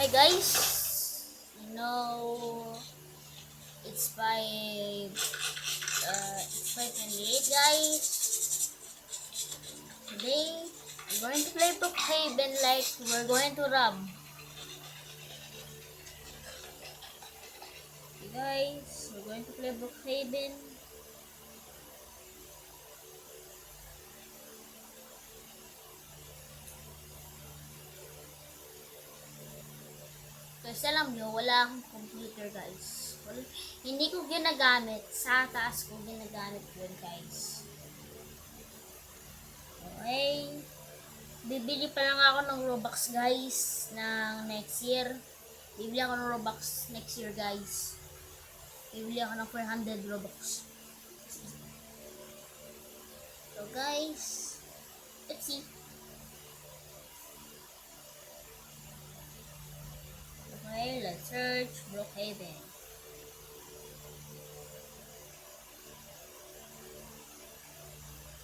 guys, you know it's 5:28 guys. Today we're going to play Brookhaven like we're going to rob. Okay guys, we're going to play Brookhaven. Kasi alam nyo, wala akong computer guys. Hindi ko ginagamit. Sa taas ko ginagamit yun guys. Okay. Bibili pa lang ako ng Robux guys ng next year. Bibili ako ng Robux next year guys. Bibili ako ng 400 Robux. So guys, let's see. Okay, let's search Brookhaven.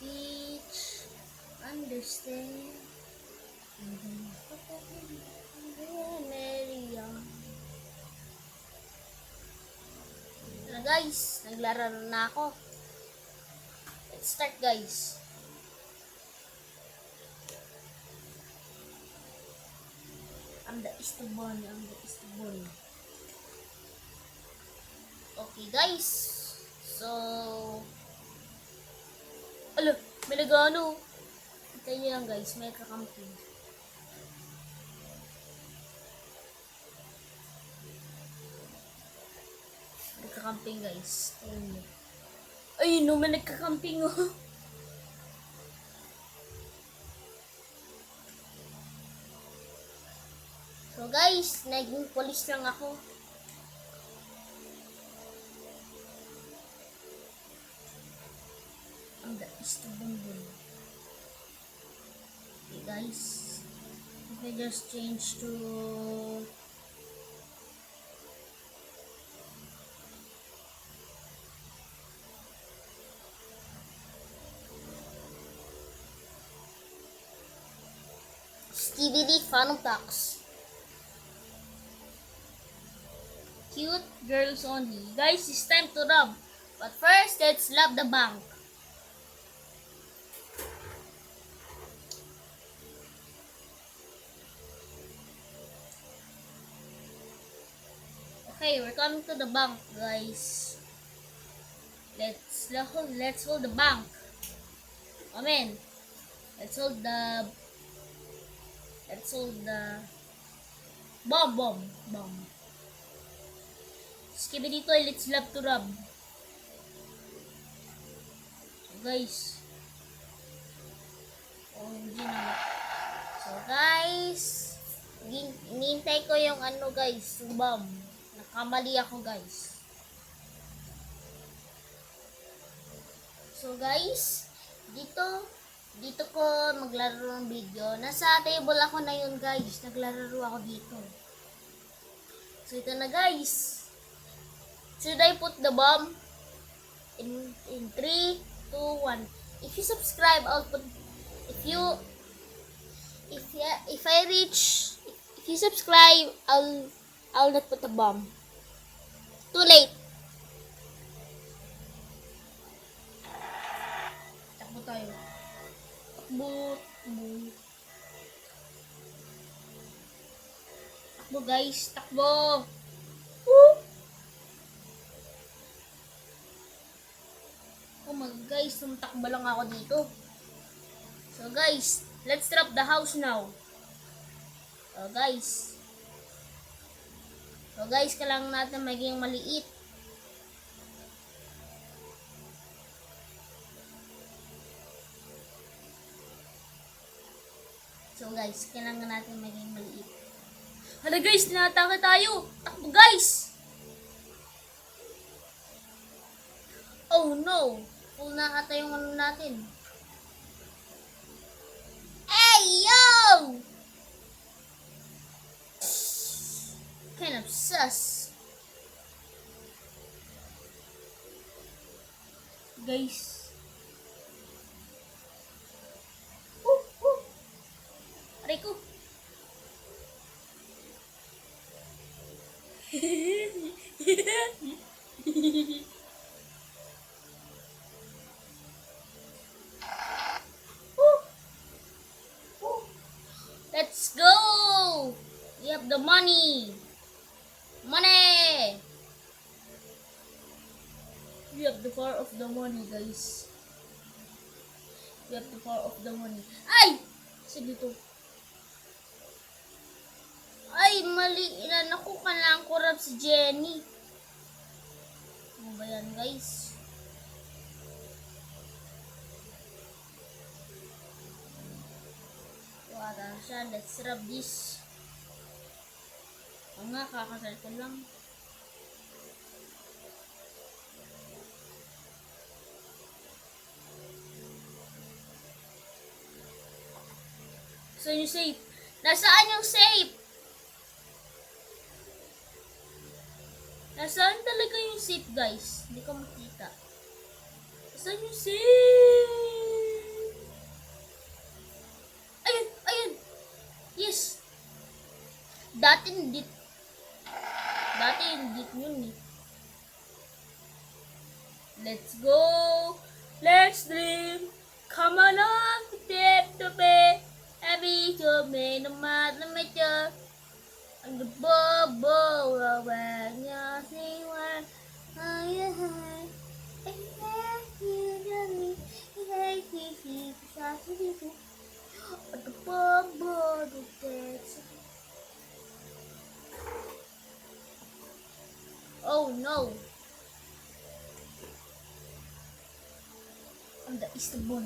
Teach, understand, Maria. Na guys, naglaro na ako. Let's start guys. I'm the Istanbul. Okay guys. So, ala, may nagano. Hintayin nyo lang guys, may kakamping. Nagkakamping guys. Ayun nyo. Ayun no, may nagkakamping oh. So guys, naging police lang ako. Ang dais na bumbun. Okay guys, okay, just change to STVD Phantom Tax. Cute girls only. Guys, it's time to rob. But first, let's rob the bank. Okay, we're coming to the bank, guys. Let's hold the bank. Amen. Let's hold the bomb. Skibidi toilets love to rob. So guys. OMG na. So guys, hinihintay ko yung ano guys, yung bomb. Nakamali ako guys. So guys, dito ko maglaro ng video. Nasa table ako na yun guys. Naglaro ako dito. So ito na guys. Should I put the bomb? In 3, 2, 1. If you subscribe, I'll put, if you subscribe, I'll not put the bomb. Too late. Takbo tayo. Takbo guys, takbo. Woo! Oh my guys, tumatakbo lang ako dito. So guys, let's trap the house now. So guys, kailangan natin maging maliit. So guys, kailangan natin maging maliit. Hala guys, tinatake tayo. Takbo guys. Oh no. Full na ata yung ano natin. Hey yo! Kind of sus. Guys. Aray ko. Let's go! We have the money! Money! We have the power of the money, guys. We have the power of the money. Ay! Kasi dito. Ay, mali. Naku ka na ang kurap si Jenny. Ano ba yan, guys? Wala siya. Let's rub this. Oo nga, kakasal ko lang. So, yung safe. Nasaan yung safe? Nasaan talaga yung safe, guys? Hindi ko makita. Nasaan yung safe? Ayun! Ayun! Yes! Dati hindi yun eh. Let's go! Let's dream! Come on, step to bed. Every to me, no matter my job. I'm the bobo, when you see what I have. I have you, darling. I hate you, but the bobo, the text. Oh no. I'm the Istanbul.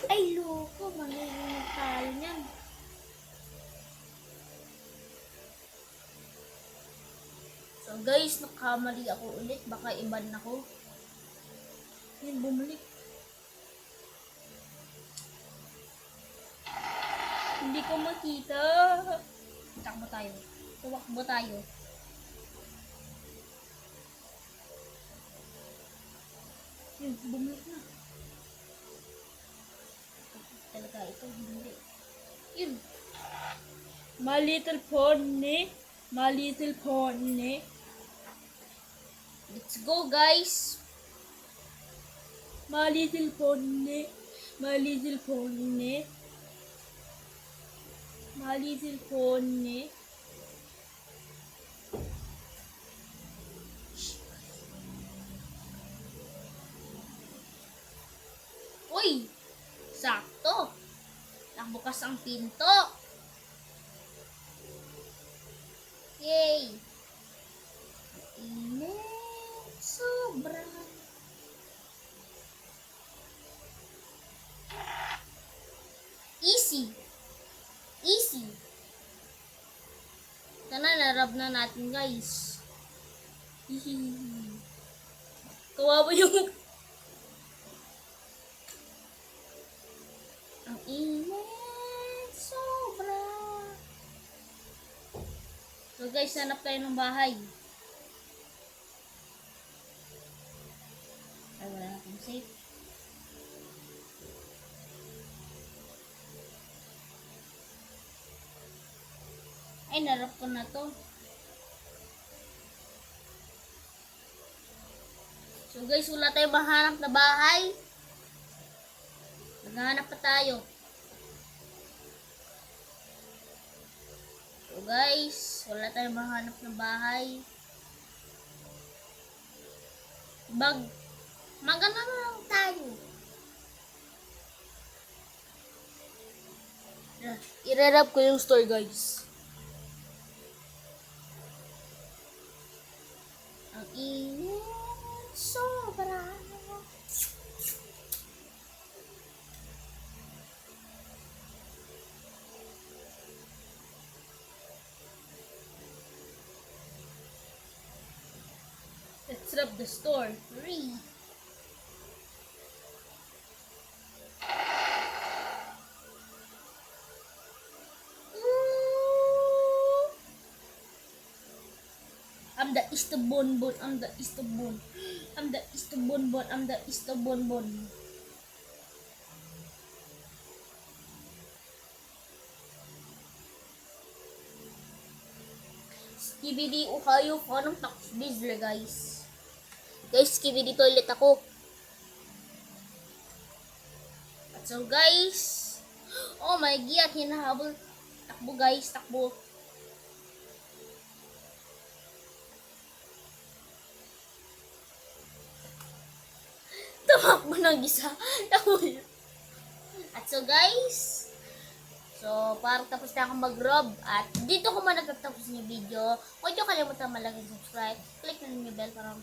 Ay, loko. Manginginig tayo niyan. So, guys, nakamali ako ulit. Baka iban ako. Yun, bumalik. Hindi ko makita. Takbo tayo. Tumakbo tayo. Yun, bumalik na. Talaga ito, hindi. Yun. My little pony. My little pony. Let's go, guys. My little pony. My little pony. My little pony. Uy! Sakto! Nakabukas ang pinto! Yay! Init! Sobra! Easy! Easy! Sana narab na natin, guys. Hihihi. Kawawa yung... Ang init! Sobra! So guys, hanap tayo ng bahay. Ay, wala natin safe. Ay, narap ko na to. So guys, wala tayong mahanap na bahay. Naghahanap pa tayo. So guys, wala tayong mahanap na bahay. Magana na lang tayo. I-rerap ko yung store, guys. Ang init, sobra. Let's rub the store. Free. I'm the Istanbul. I'm the Istanbul. I'm the Istanbul. I'm the Istanbul. Skibidi Ohio Phantom Tax Bizzle, guys. Guys, skibidi toilet ako. At so, guys, oh my god, hinahabol. Takbo, guys, takbo. Tumakbo ng isa. At so, guys, so, parang tapos na akong mag-rob. At dito ko man natatapos yung video. Huwag nyo kalimutan malagay subscribe. Click na yung bell para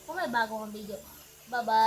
kung may bago kong video. Bye-bye!